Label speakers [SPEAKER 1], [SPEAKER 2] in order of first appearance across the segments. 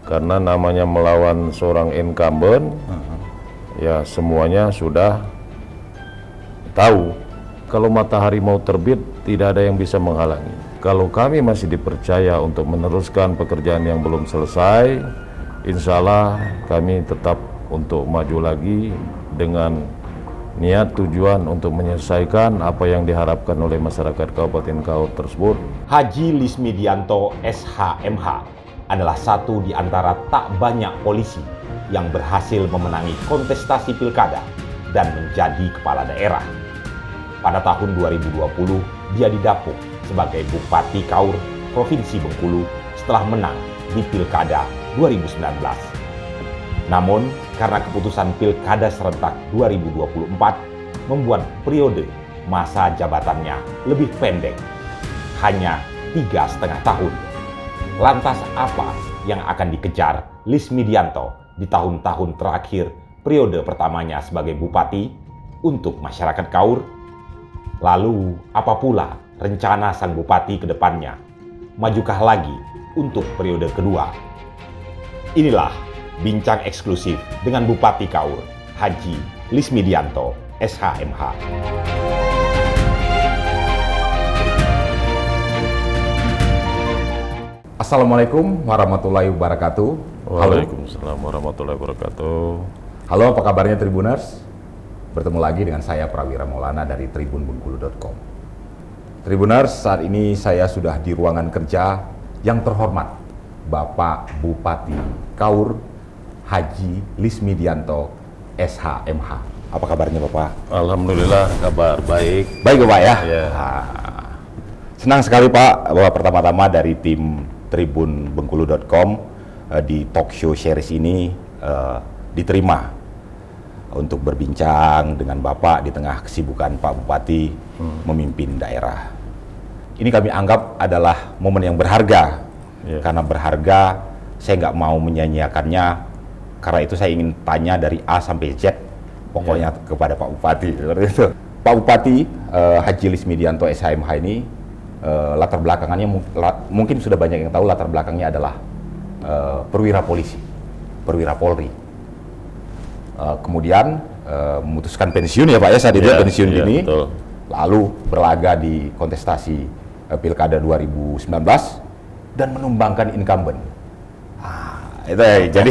[SPEAKER 1] Karena namanya melawan seorang incumbent, ya semuanya sudah tahu. Kalau matahari mau terbit, tidak ada yang bisa menghalangi. Kalau kami masih dipercaya untuk meneruskan pekerjaan yang belum selesai, insya Allah kami tetap untuk maju lagi dengan niat tujuan untuk menyelesaikan apa yang diharapkan oleh masyarakat Kabupaten Kaur tersebut.
[SPEAKER 2] Haji Lismidianto SHMH adalah satu di antara tak banyak polisi yang berhasil memenangi kontestasi pilkada dan menjadi kepala daerah. Pada tahun 2020, dia didapuk sebagai Bupati Kaur, Provinsi Bengkulu setelah menang di Pilkada 2019. Namun, karena keputusan Pilkada serentak 2024 membuat periode masa jabatannya lebih pendek, hanya 3,5 tahun. Lantas apa yang akan dikejar Lismidianto di tahun-tahun terakhir periode pertamanya sebagai bupati untuk masyarakat Kaur? Lalu apa pula rencana sang bupati ke depannya? Majukah lagi untuk periode kedua? Inilah bincang eksklusif dengan Bupati Kaur, Haji Lismidianto SHMH.
[SPEAKER 3] Assalamualaikum warahmatullahi wabarakatuh.
[SPEAKER 1] Waalaikumsalam warahmatullahi wabarakatuh.
[SPEAKER 3] Halo, apa kabarnya Tribuners? Bertemu lagi dengan saya Prawira Maulana dari tribunbengkulu.com. Tribuners, saat ini saya sudah di ruangan kerja yang terhormat Bapak Bupati Kaur, Haji Lismidianto SHMH. Apa kabarnya Bapak?
[SPEAKER 1] Alhamdulillah kabar baik.
[SPEAKER 3] Baik Bapak ya?
[SPEAKER 1] Ya.
[SPEAKER 3] Senang sekali Pak, bahwa pertama-tama dari tim tribunbengkulu.com di talk show series ini diterima untuk berbincang dengan Bapak di tengah kesibukan Pak Bupati memimpin daerah. Ini kami anggap adalah momen yang berharga. Karena berharga, saya nggak mau menyanyiakannya. Karena itu saya ingin tanya dari A sampai Z, pokoknya kepada Pak Bupati. Seperti itu. Pak Bupati Haji Lismidianto SHMH ini latar belakangannya mungkin sudah banyak yang tahu. Latar belakangnya adalah perwira polisi, perwira Polri. Kemudian memutuskan pensiun ya Pak ya, saat itu pensiun dini.
[SPEAKER 1] Betul.
[SPEAKER 3] Lalu berlaga di kontestasi Pilkada 2019 dan menumbangkan incumbent. Itu ya, jadi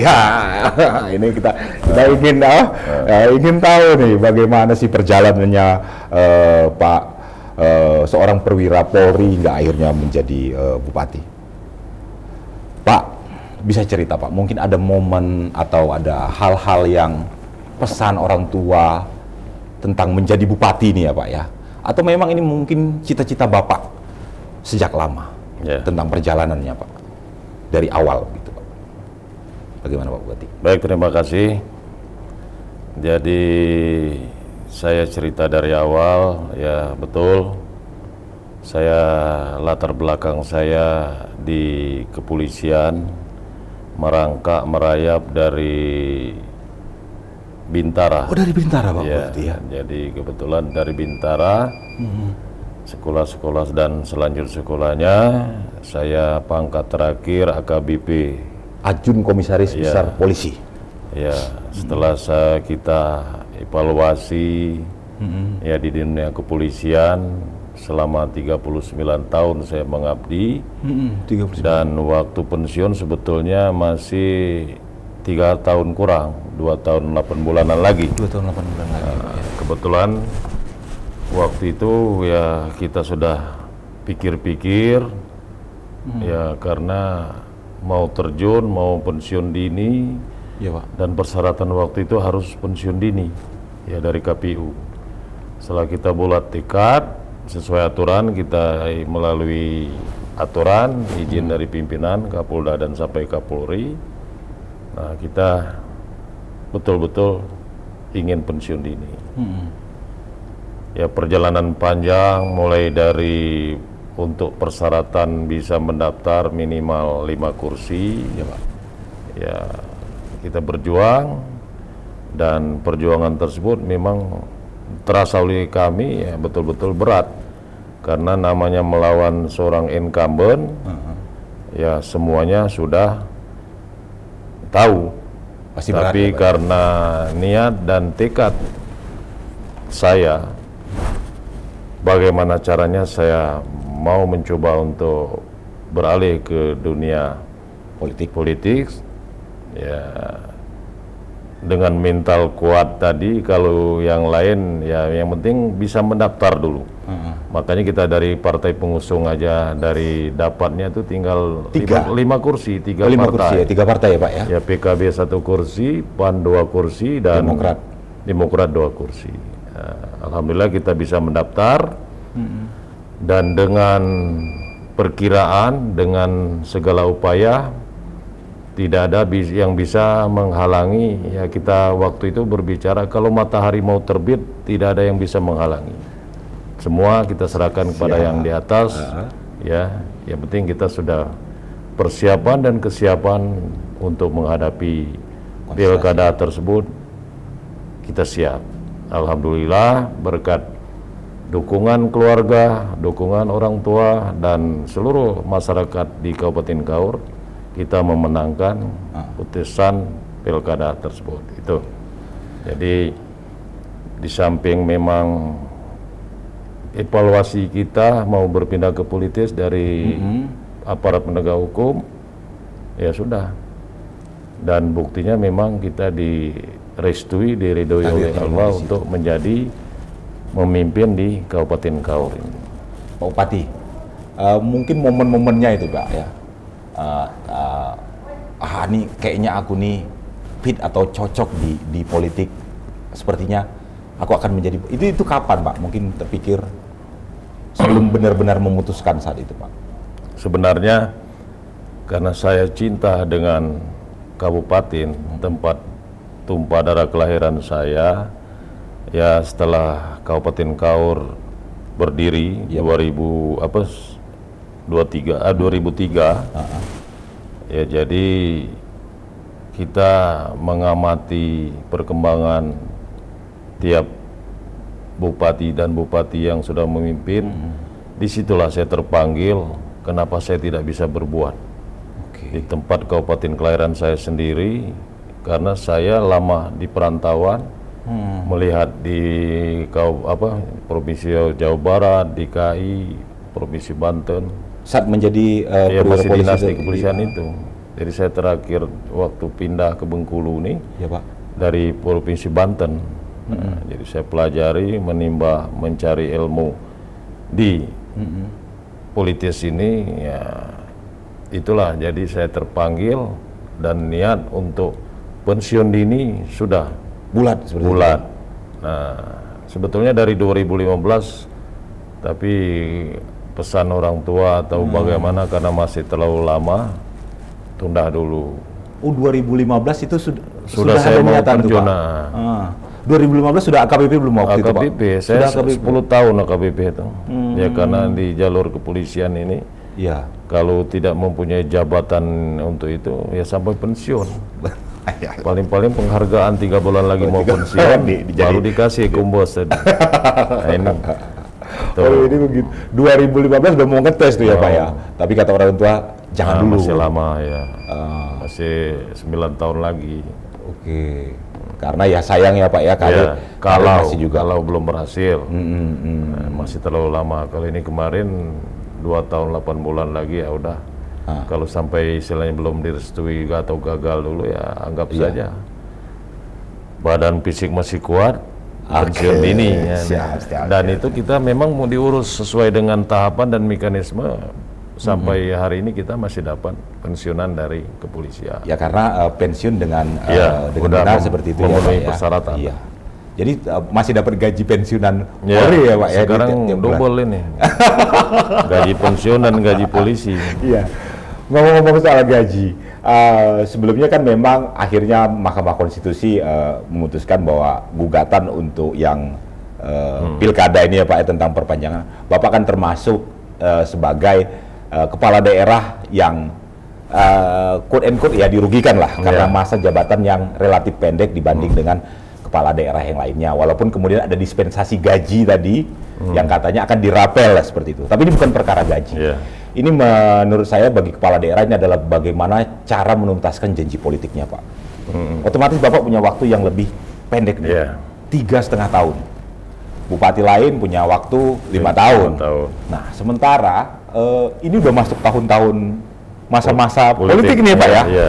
[SPEAKER 3] ini kita ingin tahu nih bagaimana sih perjalanannya Pak seorang perwira Polri hingga akhirnya menjadi bupati. Pak, bisa cerita Pak, mungkin ada momen atau ada hal-hal yang pesan orang tua tentang menjadi bupati nih ya Pak ya? Atau memang ini mungkin cita-cita Bapak sejak lama tentang perjalanannya Pak, dari awal gitu Pak. Bagaimana Pak Bupati?
[SPEAKER 1] Baik, terima kasih. Jadi saya cerita dari awal, ya betul. Saya latar belakang saya di kepolisian, merayap dari Bintara.
[SPEAKER 3] Oh, dari Bintara Pak
[SPEAKER 1] Ya,
[SPEAKER 3] Bupati ya?
[SPEAKER 1] jadi kebetulan dari Bintara, sekolah-sekolah dan selanjut sekolahnya, saya pangkat terakhir AKBP.
[SPEAKER 3] Ajun Komisaris Besar Polisi.
[SPEAKER 1] Ya, setelah kita evaluasi ya di dunia kepolisian selama 39 tahun saya mengabdi,
[SPEAKER 3] 39.
[SPEAKER 1] dan waktu pensiun sebetulnya masih 3 tahun kurang, 2 tahun 8 bulanan lagi.
[SPEAKER 3] 2 tahun 8 bulan lagi.
[SPEAKER 1] Kebetulan waktu itu ya kita sudah pikir-pikir ya, karena mau terjun, mau pensiun dini,
[SPEAKER 3] ya Pak.
[SPEAKER 1] dan persyaratan waktu itu harus pensiun dini ya dari KPU. Setelah kita bulat tekad sesuai aturan, kita melalui aturan izin dari pimpinan Kapolda dan sampai Kapolri. Nah, kita betul-betul ingin pensiun dini. Ya, perjalanan panjang mulai dari untuk persyaratan bisa mendaftar minimal 5 kursi, ya Pak. Ya, kita berjuang, dan perjuangan tersebut memang terasa oleh kami ya betul-betul berat, karena namanya melawan seorang incumbent, ya semuanya sudah tahu.
[SPEAKER 3] Pasti berat
[SPEAKER 1] Tapi
[SPEAKER 3] ya, Pak?
[SPEAKER 1] karena niat dan tekad saya, bagaimana caranya saya mau mencoba untuk beralih ke dunia politik, ya dengan mental kuat tadi. Kalau yang lain ya yang penting bisa mendaftar dulu. Makanya kita dari partai pengusung aja, dari dapatnya itu tinggal 5 kursi, 3
[SPEAKER 3] 5
[SPEAKER 1] partai.
[SPEAKER 3] kursi ya, 3 partai ya Pak ya?
[SPEAKER 1] Ya PKB 1 kursi, PAN 2 kursi, dan Demokrat 2 kursi. Alhamdulillah kita bisa mendaftar, dan dengan perkiraan, dengan segala upaya, tidak ada yang bisa menghalangi. Ya kita waktu itu berbicara kalau matahari mau terbit, tidak ada yang bisa menghalangi. Semua kita serahkan kepada yang di atas. Ya, yang penting kita sudah persiapan dan kesiapan untuk menghadapi pilkada tersebut. Kita siap. Alhamdulillah berkat dukungan keluarga, dukungan orang tua, dan seluruh masyarakat di Kabupaten Kaur, kita memenangkan putusan pilkada tersebut. Itu. Jadi di samping memang evaluasi kita mau berpindah ke politis dari aparat penegak hukum, ya sudah. Dan buktinya memang kita direstui, diridhoi oleh Allah untuk menjadi memimpin di Kabupaten Kaur ini.
[SPEAKER 3] Pak Bupati, mungkin momen-momennya itu Pak ya. Ini kayaknya aku nih fit atau cocok di politik. Sepertinya aku akan menjadi itu kapan Pak? Mungkin terpikir sebelum benar-benar memutuskan saat itu Pak.
[SPEAKER 1] Sebenarnya karena saya cinta dengan kabupaten tempat tumpah darah kelahiran saya, ya setelah Kabupaten Kaur berdiri 2003, ya jadi kita mengamati perkembangan tiap bupati dan bupati yang sudah memimpin. Disitulah saya terpanggil, kenapa saya tidak bisa berbuat di tempat kabupaten kelahiran saya sendiri, karena saya lama di perantauan, melihat di Provinsi Jawa Barat, DKI, Provinsi Banten.
[SPEAKER 3] Saat menjadi
[SPEAKER 1] ya masih dinas di kepolisian itu. Jadi saya terakhir waktu pindah ke Bengkulu nih,
[SPEAKER 3] ya Pak,
[SPEAKER 1] dari Provinsi Banten. Nah, jadi saya pelajari, menimba, mencari ilmu di politis ini, ya itulah. Jadi saya terpanggil dan niat untuk pensiun dini sudah
[SPEAKER 3] bulat.
[SPEAKER 1] Nah, sebetulnya dari 2015, tapi pesan orang tua atau bagaimana karena masih terlalu lama, tunda dulu.
[SPEAKER 3] 2015 itu sudah
[SPEAKER 1] saya
[SPEAKER 3] ada
[SPEAKER 1] mau
[SPEAKER 3] niatan tuh,
[SPEAKER 1] pensiun.
[SPEAKER 3] Pak. 2015 sudah AKBP belum waktu itu Pak?
[SPEAKER 1] AKBP, saya
[SPEAKER 3] sudah
[SPEAKER 1] 10 tahun AKBP itu. Ya karena di jalur kepolisian ini,
[SPEAKER 3] ya
[SPEAKER 1] kalau tidak mempunyai jabatan untuk itu, ya sampai pensiun. Paling-paling penghargaan 3 bulan lagi mau pensiun, baru dikasih kumbos. Nah ini.
[SPEAKER 3] Oh ini begitu. 2015 udah mau ngetes tuh ya Pak ya. Tapi kata orang tua jangan dulu.
[SPEAKER 1] Masih lama ya. Masih 9 tahun lagi.
[SPEAKER 3] Oke. Karena ya sayang ya Pak ya,
[SPEAKER 1] kalau
[SPEAKER 3] masih juga
[SPEAKER 1] kalau belum berhasil, masih terlalu lama. Kalau ini kemarin 2 tahun 8 bulan lagi, ya udah. Kalau sampai istilahnya belum direstui atau gagal dulu, ya anggap saja. Badan fisik masih kuat, pensiun dini.
[SPEAKER 3] Siap.
[SPEAKER 1] Dan itu kita memang mau diurus sesuai dengan tahapan dan mekanisme. Sampai hari ini kita masih dapat pensiunan dari kepolisian.
[SPEAKER 3] Ya karena pensiun dengan benar seperti itu
[SPEAKER 1] memenuhi
[SPEAKER 3] ya, Pak,
[SPEAKER 1] persyaratan.
[SPEAKER 3] Iya. Jadi masih dapat gaji pensiunan Polri ya Pak ya.
[SPEAKER 1] Sekarang double ini. Gaji pensiun dan gaji polisi.
[SPEAKER 3] Iya. Ngomong-ngomong soal gaji, sebelumnya kan memang akhirnya Mahkamah Konstitusi memutuskan bahwa gugatan untuk yang pilkada ini ya Pak ya, tentang perpanjangan, Bapak kan termasuk sebagai kepala daerah yang quote and quote ya dirugikan lah karena masa jabatan yang relatif pendek dibanding dengan kepala daerah yang lainnya. Walaupun kemudian ada dispensasi gaji tadi yang katanya akan dirapel lah seperti itu. Tapi ini bukan perkara gaji. Ini menurut saya bagi kepala daerah ini adalah bagaimana cara menuntaskan janji politiknya, Pak. Otomatis Bapak punya waktu yang lebih pendek nih,
[SPEAKER 1] Iya.
[SPEAKER 3] 3,5 tahun. Bupati lain punya waktu 5 tahun. Nah, sementara ini udah masuk tahun-tahun masa-masa politik nih, Pak ya.
[SPEAKER 1] Iya.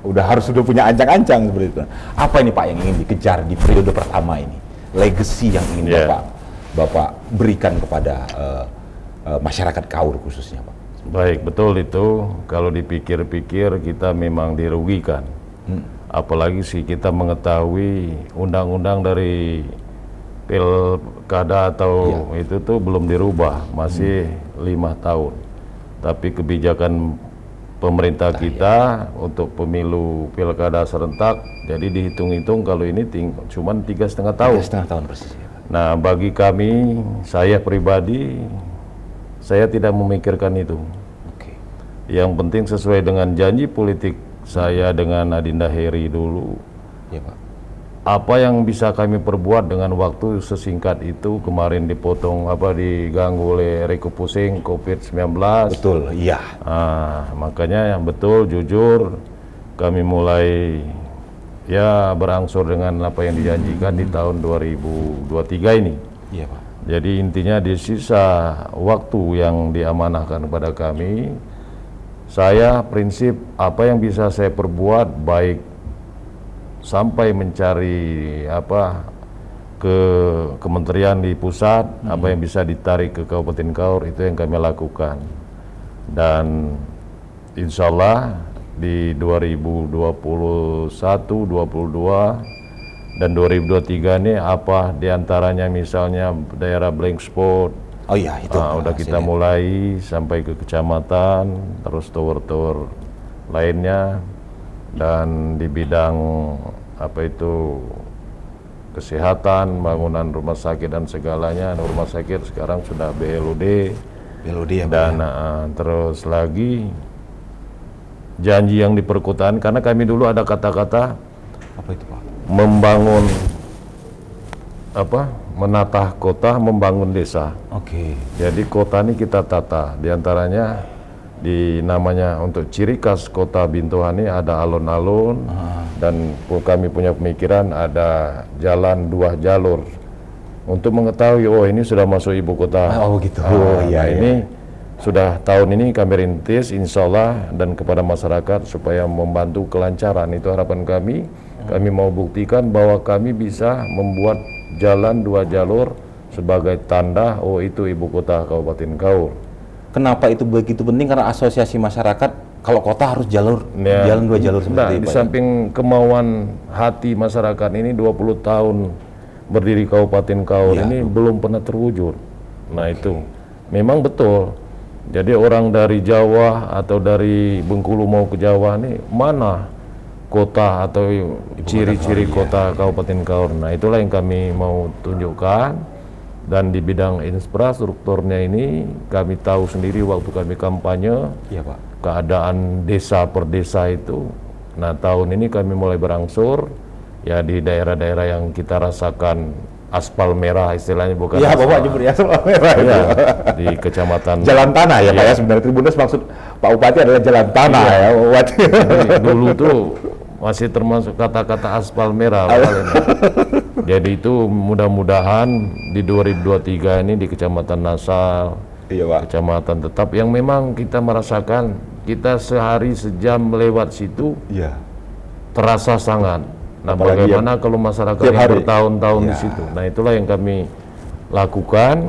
[SPEAKER 3] Ya, sudah punya ancang-ancang seperti itu. Apa ini Pak yang ingin dikejar di periode pertama ini? Legacy yang ingin Bapak berikan kepada masyarakat Kaur khususnya, Pak.
[SPEAKER 1] Baik, betul itu. Kalau dipikir-pikir kita memang dirugikan. Apalagi sih kita mengetahui undang-undang dari pilkada atau itu tuh belum dirubah, masih 5 tahun. Tapi kebijakan pemerintah kita untuk pemilu pilkada serentak, jadi dihitung-hitung kalau ini cuman 3,5 tahun.
[SPEAKER 3] 3,5 tahun persis. Ya, Pak.
[SPEAKER 1] Nah, bagi kami, saya pribadi, saya tidak memikirkan itu.
[SPEAKER 3] Oke.
[SPEAKER 1] Yang penting sesuai dengan janji politik saya dengan Adinda Heri dulu.
[SPEAKER 3] Ya, Pak.
[SPEAKER 1] Apa yang bisa kami perbuat dengan waktu sesingkat itu, kemarin diganggu oleh Riko Pusing COVID-19.
[SPEAKER 3] Betul, iya.
[SPEAKER 1] Makanya yang betul, jujur, kami mulai berangsur dengan apa yang dijanjikan di tahun 2023 ini.
[SPEAKER 3] Iya, Pak.
[SPEAKER 1] Jadi intinya di sisa waktu yang diamanahkan kepada kami, saya prinsip apa yang bisa saya perbuat baik sampai mencari ke kementerian di pusat, apa yang bisa ditarik ke Kabupaten Kaur, itu yang kami lakukan. Dan insya Allah di 2021, 22 dan 2023 ini apa diantaranya misalnya daerah blank spot.
[SPEAKER 3] Oh iya, itu.
[SPEAKER 1] Udah kita mulai sampai ke kecamatan, terus tower-tower lainnya, dan di bidang kesehatan, bangunan rumah sakit dan segalanya. Rumah sakit sekarang sudah BLOD
[SPEAKER 3] ya,
[SPEAKER 1] dan terus lagi janji yang di perkotaan, karena kami dulu ada kata-kata
[SPEAKER 3] apa itu, Pak?
[SPEAKER 1] membangun menatah kota, membangun desa.
[SPEAKER 3] Oke.
[SPEAKER 1] Jadi kota ini kita tata, diantaranya namanya untuk ciri khas kota Bintohan ini ada alun-alun, dan kami punya pemikiran ada jalan 2 jalur untuk mengetahui ini sudah masuk ibu kota.
[SPEAKER 3] Oh gitu.
[SPEAKER 1] Ini sudah tahun ini kami rintis insya Allah, dan kepada masyarakat supaya membantu kelancaran, itu harapan kami. Kami mau buktikan bahwa kami bisa membuat jalan 2 jalur sebagai tanda itu ibu kota Kabupaten Kaur.
[SPEAKER 3] Kenapa itu begitu penting? Karena asosiasi masyarakat kalau kota harus jalan 2 jalur seperti itu.
[SPEAKER 1] Di samping kemauan hati masyarakat ini 20 tahun berdiri Kabupaten Kaur ini belum pernah terwujud. Nah itu memang betul. Jadi orang dari Jawa atau dari Bengkulu mau ke Jawa ini mana kota atau ciri-ciri kota Kabupaten Kaur. Nah itulah yang kami mau tunjukkan. Dan di bidang infrastrukturnya ini kami tahu sendiri waktu kami kampanye,
[SPEAKER 3] Pak,
[SPEAKER 1] keadaan desa per desa itu. Nah tahun ini kami mulai berangsur di daerah-daerah yang kita rasakan aspal merah istilahnya, bukan
[SPEAKER 3] Bapak nyebut aspal merah
[SPEAKER 1] di kecamatan
[SPEAKER 3] jalan tanah ya Pak ya, sebenarnya Tribuners maksud Pak Bupati adalah jalan tanah ya Bupati.
[SPEAKER 1] Dulu tuh masih termasuk kata-kata aspal merah. Jadi itu mudah-mudahan di 2023 ini di Kecamatan Nasal, Kecamatan Tetap yang memang kita merasakan, kita sehari sejam lewat situ terasa sangat. Nah bagaimana kalau masyarakat yang bertahun-tahun di situ. Nah itulah yang kami lakukan.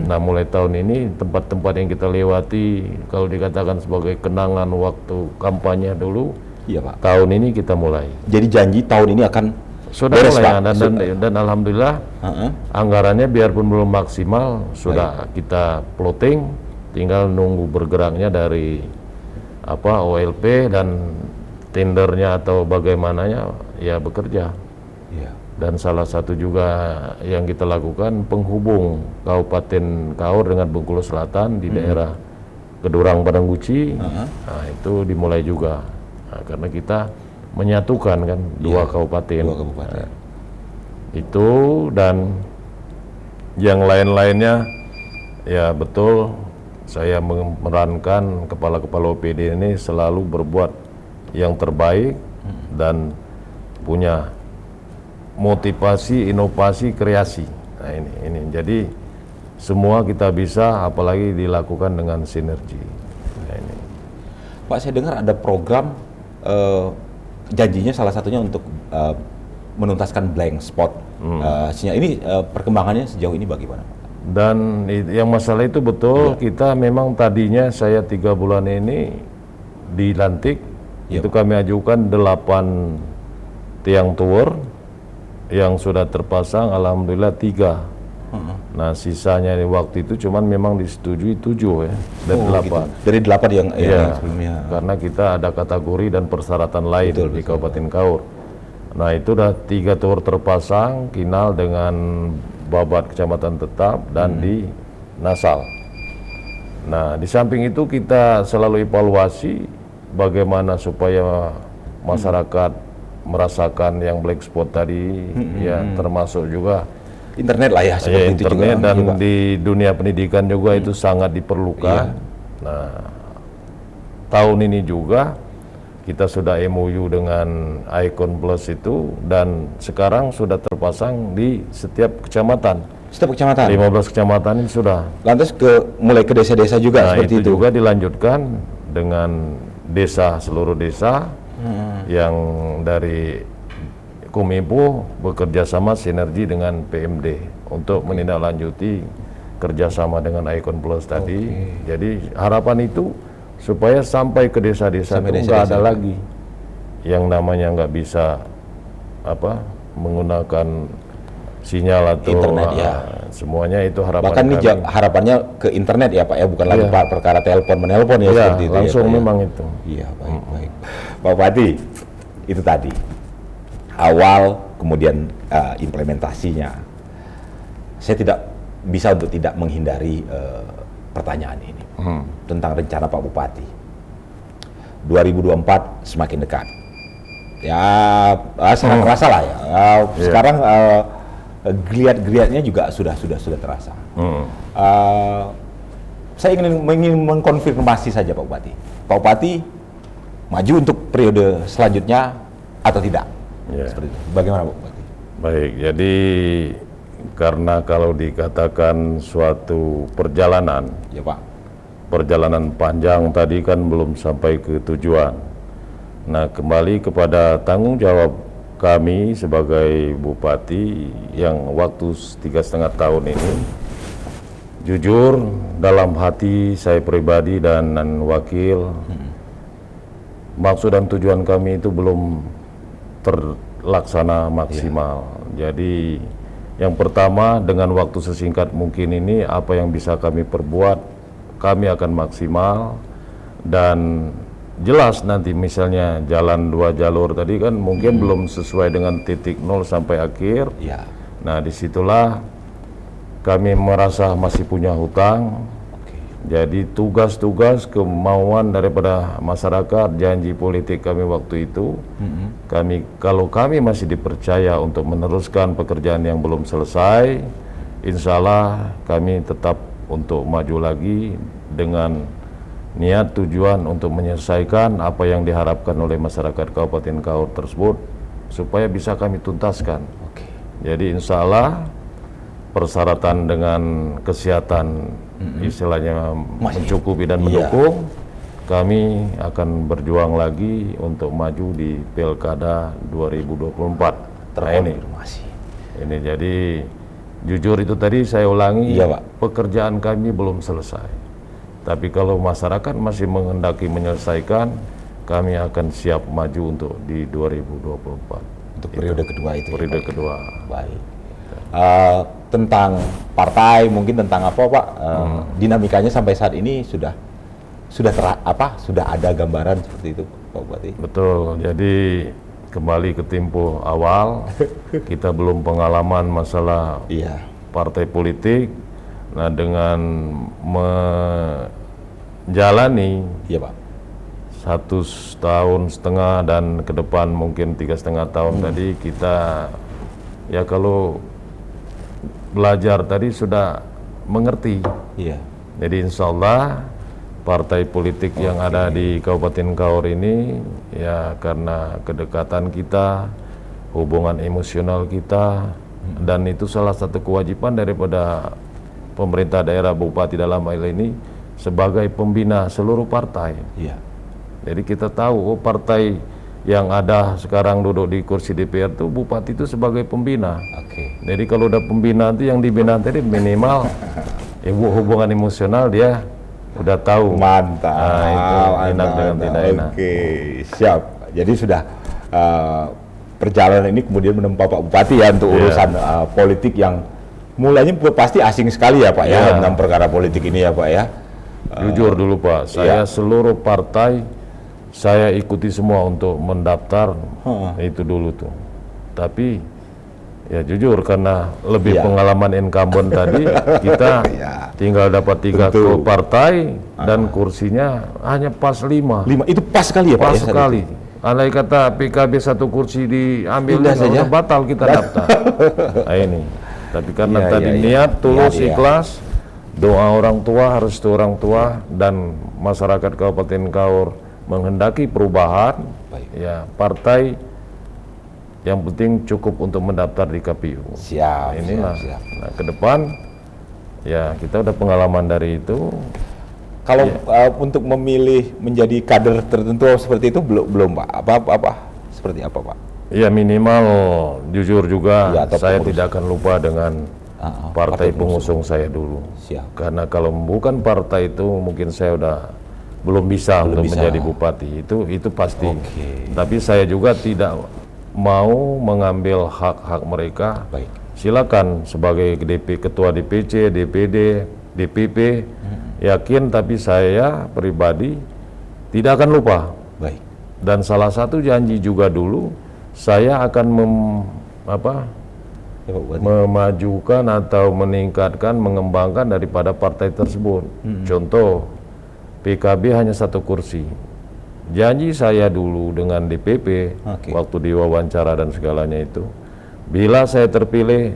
[SPEAKER 1] Nah mulai tahun ini tempat-tempat yang kita lewati, kalau dikatakan sebagai kenangan waktu kampanye dulu,
[SPEAKER 3] Pak.
[SPEAKER 1] Tahun ini kita mulai.
[SPEAKER 3] Jadi janji tahun ini akan
[SPEAKER 1] sudah beres, mulai, dan alhamdulillah anggarannya biarpun belum maksimal sudah kita plotting, tinggal nunggu bergeraknya dari OLP dan tendernya atau bagaimananya bekerja. Dan salah satu juga yang kita lakukan penghubung Kabupaten Kaur dengan Bengkulu Selatan di daerah Kedurang Padangguci. Nah itu dimulai juga. Karena kita menyatukan kan dua kabupaten. Nah, itu dan yang lain-lainnya betul saya memerankan kepala-kepala OPD ini selalu berbuat yang terbaik dan punya motivasi, inovasi, kreasi. Nah ini. Jadi semua kita bisa, apalagi dilakukan dengan sinergi. Nah, ini.
[SPEAKER 2] Pak, saya dengar ada program janjinya salah satunya untuk menuntaskan blank spot. Ini perkembangannya sejauh ini bagaimana, Pak?
[SPEAKER 1] Dan yang masalah itu betul, kita memang tadinya saya 3 bulan ini dilantik, itu kami ajukan 8 tiang tower yang sudah terpasang, alhamdulillah 3. Nah sisanya di waktu itu cuman memang disetujui 7 ya, dari 8.
[SPEAKER 2] Gitu. Dari 8 yang sebelumnya.
[SPEAKER 1] Karena kita ada kategori dan persyaratan lain di Kabupaten Kaur. Nah itu udah 3 tower terpasang, Kinal dengan Babat Kecamatan Tetap dan di Nasal. Nah di samping itu kita selalu evaluasi bagaimana supaya masyarakat merasakan yang black spot tadi, ya termasuk juga
[SPEAKER 2] Internet lah ya, seperti itu
[SPEAKER 1] internet
[SPEAKER 2] juga.
[SPEAKER 1] dan di dunia pendidikan juga itu sangat diperlukan. Nah tahun ini juga kita sudah MOU dengan Icon Plus itu, dan sekarang sudah terpasang di setiap kecamatan.
[SPEAKER 2] Setiap kecamatan?
[SPEAKER 1] 15 kecamatan ini sudah.
[SPEAKER 2] Lantas mulai ke desa-desa juga
[SPEAKER 1] Nah
[SPEAKER 2] seperti
[SPEAKER 1] itu juga dilanjutkan dengan desa, seluruh desa yang dari Kominfo bekerja sama sinergi dengan PMD untuk menindaklanjuti kerjasama dengan Icon Plus tadi. Jadi harapan itu supaya sampai ke desa-desa itu nggak ada lagi yang namanya nggak bisa menggunakan sinyal atau
[SPEAKER 2] internet,
[SPEAKER 1] semuanya itu harapan
[SPEAKER 2] bahkan ini
[SPEAKER 1] kami.
[SPEAKER 2] Harapannya ke internet ya Pak ya, bukan lagi perkara telepon menelpon ya, seperti itu
[SPEAKER 1] langsung
[SPEAKER 2] ya, Pak,
[SPEAKER 1] memang
[SPEAKER 2] ya.
[SPEAKER 1] itu.
[SPEAKER 2] Iya, baik. Pak Bupati, itu tadi awal, kemudian implementasinya. Saya tidak bisa untuk tidak menghindari pertanyaan ini tentang rencana Pak Bupati. 2024 semakin dekat. Ya, sangat terasa lah ya. Sekarang geliat-geliatnya juga sudah terasa. Saya ingin mengkonfirmasi saja Pak Bupati. Pak Bupati maju untuk periode selanjutnya atau tidak? Seperti itu. Bagaimana Pak Bupati?
[SPEAKER 1] Baik, jadi karena kalau dikatakan suatu perjalanan,
[SPEAKER 2] Ya Pak.
[SPEAKER 1] perjalanan panjang tadi kan belum sampai ke tujuan. Nah kembali kepada tanggung jawab kami sebagai Bupati yang waktu 3,5 tahun ini, jujur dalam hati saya pribadi dan wakil, maksud dan tujuan kami itu belum terlaksana maksimal. Jadi yang pertama, dengan waktu sesingkat mungkin ini apa yang bisa kami perbuat, kami akan maksimal. Dan jelas nanti misalnya jalan 2 jalur tadi kan mungkin belum sesuai dengan titik 0 sampai akhir. Nah disitulah kami merasa masih punya hutang. Jadi tugas-tugas kemauan daripada masyarakat, janji politik kami waktu itu, kalau kami masih dipercaya untuk meneruskan pekerjaan yang belum selesai, insya Allah kami tetap untuk maju lagi dengan niat tujuan untuk menyelesaikan apa yang diharapkan oleh masyarakat Kabupaten Kaur tersebut supaya bisa kami tuntaskan. Jadi insya Allah persyaratan dengan kesehatan istilahnya mencukupi dan mendukung, kami akan berjuang lagi untuk maju di Pilkada 2024. Ini jadi jujur itu tadi saya ulangi, pekerjaan kami belum selesai. Tapi kalau masyarakat masih menghendaki menyelesaikan, kami akan siap maju untuk di 2024.
[SPEAKER 2] Untuk periode kedua itu.
[SPEAKER 1] Periode kedua.
[SPEAKER 2] Baik. Tentang partai, mungkin tentang apa Pak? Dinamikanya sampai saat ini sudah ada gambaran seperti itu Pak Bupati?
[SPEAKER 1] Betul. Jadi kembali ke tempo awal, kita belum pengalaman masalah partai politik. Nah dengan menjalani 1,5 tahun dan ke depan mungkin 3,5 tahun tadi, kita ya kalau belajar tadi sudah mengerti Jadi insya Allah partai politik yang ada di Kabupaten Kaur ini ya karena kedekatan kita, hubungan emosional kita, dan itu salah satu kewajiban daripada pemerintah daerah Bupati dalam hal ini sebagai pembina seluruh partai.
[SPEAKER 3] Iya.
[SPEAKER 1] Jadi kita tahu partai yang ada sekarang duduk di kursi DPR itu Bupati itu sebagai pembina.
[SPEAKER 3] Oke.
[SPEAKER 1] Jadi kalau udah pembina itu yang dibina tadi minimal hubungan emosional dia udah tahu.
[SPEAKER 3] Mantap.
[SPEAKER 1] Nah, itu enak dengan tidak enak.
[SPEAKER 3] Oke, siap. Jadi sudah perjalanan ini kemudian menempa Pak Bupati ya untuk urusan politik yang mulanya pasti asing sekali ya Pak ya tentang perkara politik ini ya Pak ya.
[SPEAKER 1] Jujur dulu Pak, saya seluruh partai saya ikuti semua untuk mendaftar itu dulu tuh. Tapi ya jujur karena lebih pengalaman incumbent tadi kita tinggal dapat 3 partai dan kursinya hanya pas 5.
[SPEAKER 3] 5 itu pas sekali ya Pak?
[SPEAKER 1] Pas sekali. Andai kata PKB 1 kursi diambil saja batal kita daftar. Nah ini. Tapi karena tadi niat tulus ikhlas, doa orang tua harus itu orang tua dan masyarakat Kabupaten Kaur menghendaki perubahan, ya partai yang penting cukup untuk mendaftar di KPU.
[SPEAKER 3] Siap.
[SPEAKER 1] Inilah.
[SPEAKER 3] Siap.
[SPEAKER 1] Nah, ke depan ya kita udah pengalaman dari itu.
[SPEAKER 3] Kalau untuk memilih menjadi kader tertentu seperti itu belum Pak. Apa seperti apa Pak?
[SPEAKER 1] Ya minimal jujur juga saya
[SPEAKER 3] pengurus.
[SPEAKER 1] tidak akan lupa dengan partai pengusung saya dulu.
[SPEAKER 3] Siap.
[SPEAKER 1] Karena kalau bukan partai itu mungkin saya udah belum bisa untuk menjadi bupati, itu pasti. Tapi saya juga tidak mau mengambil hak-hak mereka.
[SPEAKER 3] Baik.
[SPEAKER 1] Silakan sebagai ketua DPC, DPD, DPP, yakin, tapi saya pribadi tidak akan lupa.
[SPEAKER 3] Baik.
[SPEAKER 1] Dan salah satu janji juga dulu, saya akan memajukan atau meningkatkan, mengembangkan daripada partai tersebut. Contoh, PKB hanya 1 kursi. Janji saya dulu dengan DPP, waktu diwawancara dan segalanya itu, bila saya terpilih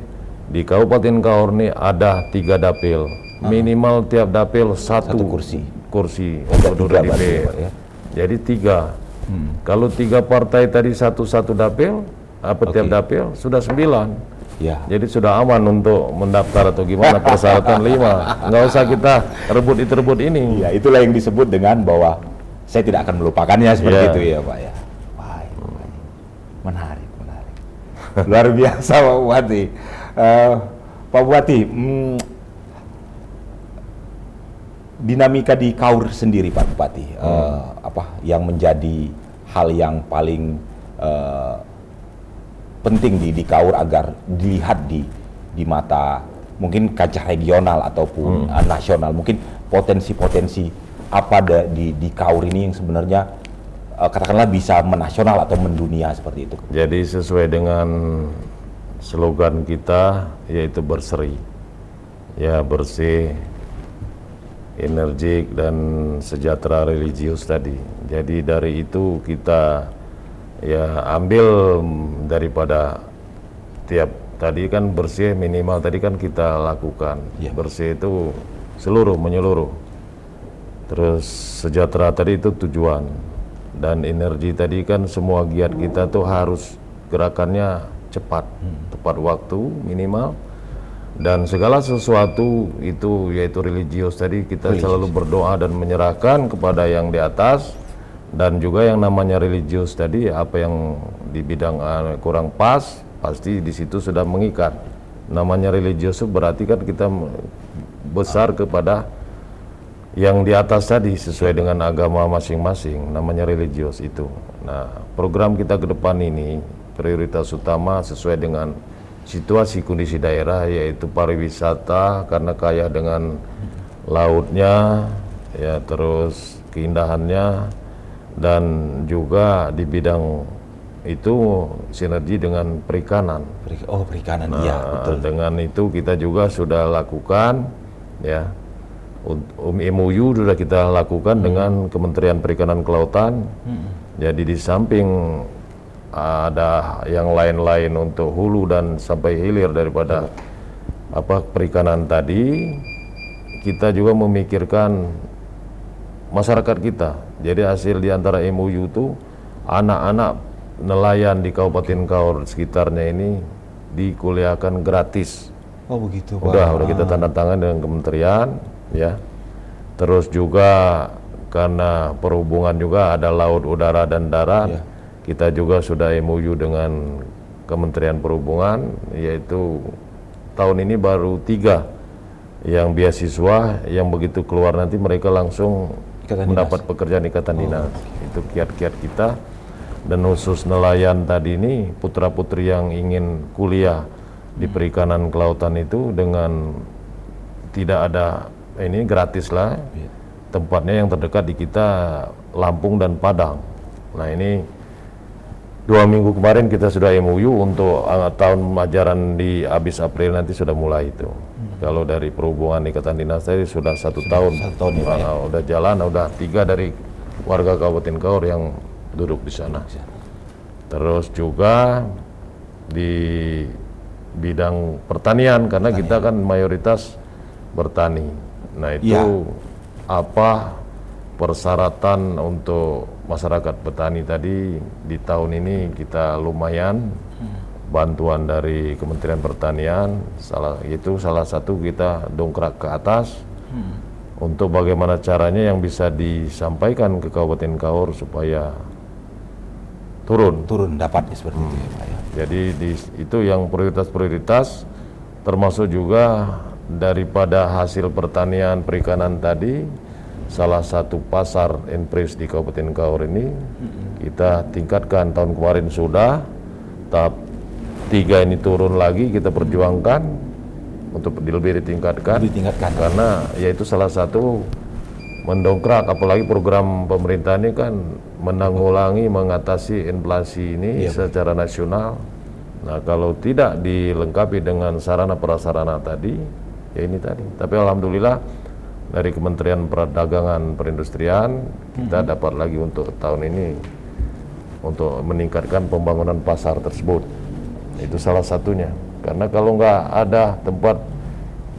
[SPEAKER 1] di Kabupaten Kaur ini ada 3 dapil, minimal tiap dapil 1 kursi untuk duduk DPR.
[SPEAKER 3] ya.
[SPEAKER 1] Jadi 3. Kalau 3 partai tadi satu dapil, tiap dapil sudah 9.
[SPEAKER 3] Ya.
[SPEAKER 1] Jadi sudah aman untuk mendaftar atau gimana persyaratan 5. Nggak usah kita rebut ini.
[SPEAKER 3] Ya, itulah yang disebut dengan bahwa saya tidak akan melupakannya seperti itu ya Pak ya. Baik. Menarik. Luar biasa Pak Bupati. Pak Bupati, dinamika di Kaur sendiri Pak Bupati, apa yang menjadi hal yang paling penting di Kaur agar dilihat di mata mungkin kancah regional ataupun nasional, mungkin potensi-potensi apa di Kaur ini yang sebenarnya katakanlah bisa menasional atau mendunia seperti itu.
[SPEAKER 1] Jadi sesuai dengan slogan kita yaitu berseri, ya bersih, energik dan sejahtera religius tadi. Jadi dari itu kita ya ambil daripada tiap tadi kan bersih minimal tadi kan kita lakukan. Bersih itu menyeluruh. Terus sejahtera tadi itu tujuan, dan energi tadi kan semua giat kita tuh harus gerakannya cepat, tepat waktu minimal, dan segala sesuatu itu yaitu religius tadi kita selalu berdoa dan menyerahkan kepada yang di atas. Dan juga yang namanya religius tadi apa yang di bidang kurang pas pasti di situ sudah mengikat. Namanya religius itu berarti kan kita besar kepada yang di atas tadi sesuai dengan agama masing-masing, namanya religius itu. Nah, program kita ke depan ini prioritas utama sesuai dengan situasi kondisi daerah, yaitu pariwisata karena kaya dengan lautnya, ya terus keindahannya, dan juga di bidang itu sinergi dengan perikanan.
[SPEAKER 3] Perikanan,
[SPEAKER 1] nah,
[SPEAKER 3] iya betul.
[SPEAKER 1] Dengan itu kita juga sudah lakukan, ya, MOU sudah kita lakukan dengan Kementerian Perikanan Kelautan. Jadi di samping ada yang lain-lain untuk hulu dan sampai hilir daripada perikanan tadi, kita juga memikirkan masyarakat kita. Jadi hasil di antara MOU itu anak-anak nelayan di Kabupaten Kaur sekitarnya ini dikuliahkan gratis.
[SPEAKER 2] Oh begitu Pak.
[SPEAKER 1] Udah kita tanda tangan dengan kementerian ya. Terus juga karena perhubungan juga ada laut, udara dan darat.
[SPEAKER 2] Iya.
[SPEAKER 1] Kita juga sudah MOU dengan Kementerian Perhubungan, yaitu tahun ini baru 3 yang beasiswa, yang begitu keluar nanti mereka langsung
[SPEAKER 2] Ikatan
[SPEAKER 1] mendapat pekerjaan ikatan dinas. Itu kiat-kiat kita. Dan khusus nelayan tadi ini, putra-putri yang ingin kuliah di perikanan kelautan itu dengan tidak ada ini gratis lah. Tempatnya yang terdekat di kita Lampung dan Padang. Nah ini 2 minggu kemarin kita sudah MOU untuk tahun ajaran di habis April nanti sudah mulai itu. Kalau dari perhubungan ikatan dinas tadi sudah 1 tahun.
[SPEAKER 2] 1 tahun ya, Pak, ya?
[SPEAKER 1] Udah jalan, udah 3 dari warga Kabupaten Kaur yang duduk di sana. Terus juga di bidang pertanian karena kita kan mayoritas bertani. Nah itu apa persyaratan untuk masyarakat petani tadi di tahun ini kita lumayan bantuan dari Kementerian Pertanian, salah satu kita dongkrak ke atas untuk bagaimana caranya yang bisa disampaikan ke Kabupaten Kaur supaya turun
[SPEAKER 2] dapat seperti itu ya Pak ya.
[SPEAKER 1] Jadi itu yang prioritas-prioritas, termasuk juga daripada hasil pertanian perikanan tadi, salah satu pasar enpris di Kabupaten Kaur ini kita tingkatkan. Tahun kemarin sudah, tahap 3 ini turun lagi, kita perjuangkan untuk lebih ditingkatkan. Karena yaitu salah satu mendongkrak, apalagi program pemerintah ini kan menanggulangi, mengatasi inflasi ini secara nasional. Nah kalau tidak dilengkapi dengan sarana prasarana tadi, ya ini tadi. Tapi alhamdulillah dari Kementerian Perdagangan Perindustrian kita dapat lagi untuk tahun ini untuk meningkatkan pembangunan pasar tersebut. Itu salah satunya. Karena kalau nggak ada tempat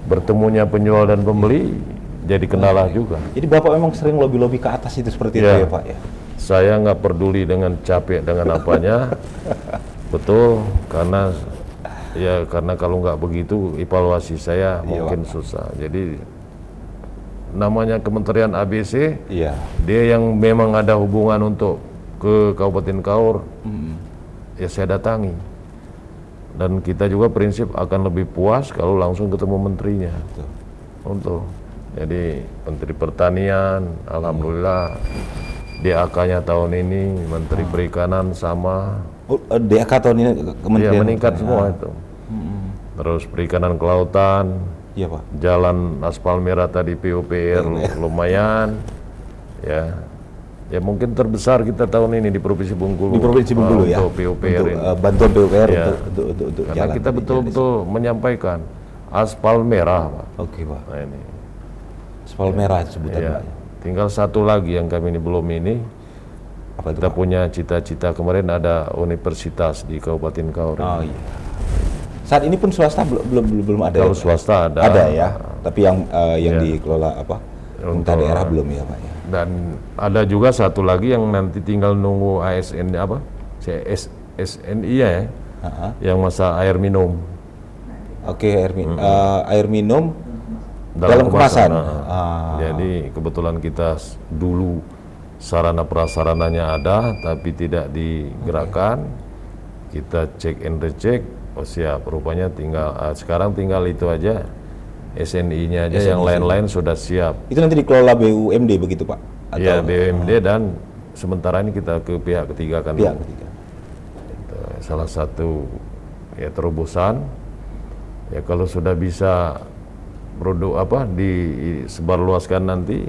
[SPEAKER 1] bertemunya penjual dan pembeli, jadi kendala juga.
[SPEAKER 2] Jadi Bapak memang sering lobby-lobby ke atas itu seperti itu ya Pak ya?
[SPEAKER 1] Saya nggak peduli dengan capek dengan apanya, betul, karena kalau nggak begitu evaluasi saya mungkin susah. Jadi namanya Kementerian ABC, dia yang memang ada hubungan untuk ke Kabupaten Kaur, ya saya datangi. Dan kita juga prinsip akan lebih puas kalau langsung ketemu menterinya. Jadi Menteri Pertanian, alhamdulillah DAK-nya tahun ini, Menteri Perikanan sama.
[SPEAKER 2] DAK tahun ini Kementerian
[SPEAKER 1] meningkat semua itu. Terus perikanan kelautan, jalan aspal merah tadi PUPR lumayan, ya mungkin terbesar kita tahun ini di Provinsi Bengkulu.
[SPEAKER 2] Di Provinsi Bengkulu ya.
[SPEAKER 1] Untuk PUPR ini.
[SPEAKER 2] Bantuan PUPR untuk
[SPEAKER 1] karena
[SPEAKER 2] jalan.
[SPEAKER 1] kita betul-betul menyampaikan aspal merah, Pak.
[SPEAKER 2] Oke Pak.
[SPEAKER 1] Nah ini.
[SPEAKER 2] Aspal merah itu sebutan Pak.
[SPEAKER 1] Tinggal satu lagi yang kami ini belum ini.
[SPEAKER 2] Apa itu,
[SPEAKER 1] kita
[SPEAKER 2] Pak?
[SPEAKER 1] punya cita-cita kemarin ada universitas di Kabupaten Kaur.
[SPEAKER 2] Oh iya. Saat ini pun swasta belum ada.
[SPEAKER 1] Kalau
[SPEAKER 2] ya,
[SPEAKER 1] swasta ada.
[SPEAKER 2] Ada ya. Tapi yang dikelola pemerintah daerah belum ya Pak ya.
[SPEAKER 1] Dan ada juga satu lagi yang nanti tinggal nunggu ASN SNI ya, yang masa air minum.
[SPEAKER 2] Oke, air minum dalam kemasan.
[SPEAKER 1] Jadi kebetulan kita dulu sarana prasarananya ada, tapi tidak digerakkan. Kita cek and recheck, siap. Rupanya sekarang tinggal itu aja. SNI-nya aja, yang lain-lain sudah siap.
[SPEAKER 2] Itu nanti dikelola BUMD begitu Pak?
[SPEAKER 1] Iya, BUMD dan sementara ini kita ke pihak ketiga kan.
[SPEAKER 2] Pihak ketiga.
[SPEAKER 1] Itu salah satu terobosan. Ya kalau sudah bisa produk disebarluaskan nanti,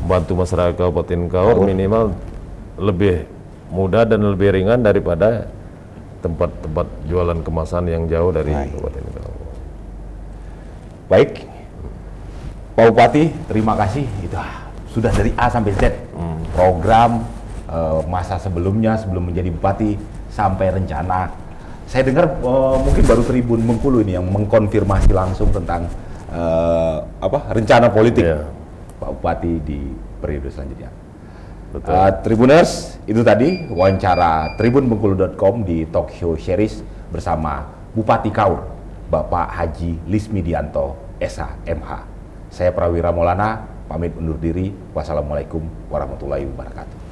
[SPEAKER 1] bantu masyarakat Kabupaten Kaur minimal lebih mudah dan lebih ringan daripada tempat-tempat jualan kemasan yang jauh dari Kabupaten Kaur.
[SPEAKER 3] Baik, Pak Bupati, terima kasih. Itu sudah dari A sampai Z program masa sebelumnya sebelum menjadi bupati sampai rencana. Saya dengar mungkin baru Tribun Bengkulu ini yang mengkonfirmasi langsung tentang rencana politik
[SPEAKER 1] Iya.
[SPEAKER 3] Pak Bupati di periode selanjutnya.
[SPEAKER 1] Betul.
[SPEAKER 3] Tribuners, itu tadi wawancara tribunbengkulu.com di talk show series bersama Bupati Kaur, Bapak Haji Lismidianto, SH, MH. Saya Prawira Maulana, pamit undur diri. Wassalamualaikum warahmatullahi wabarakatuh.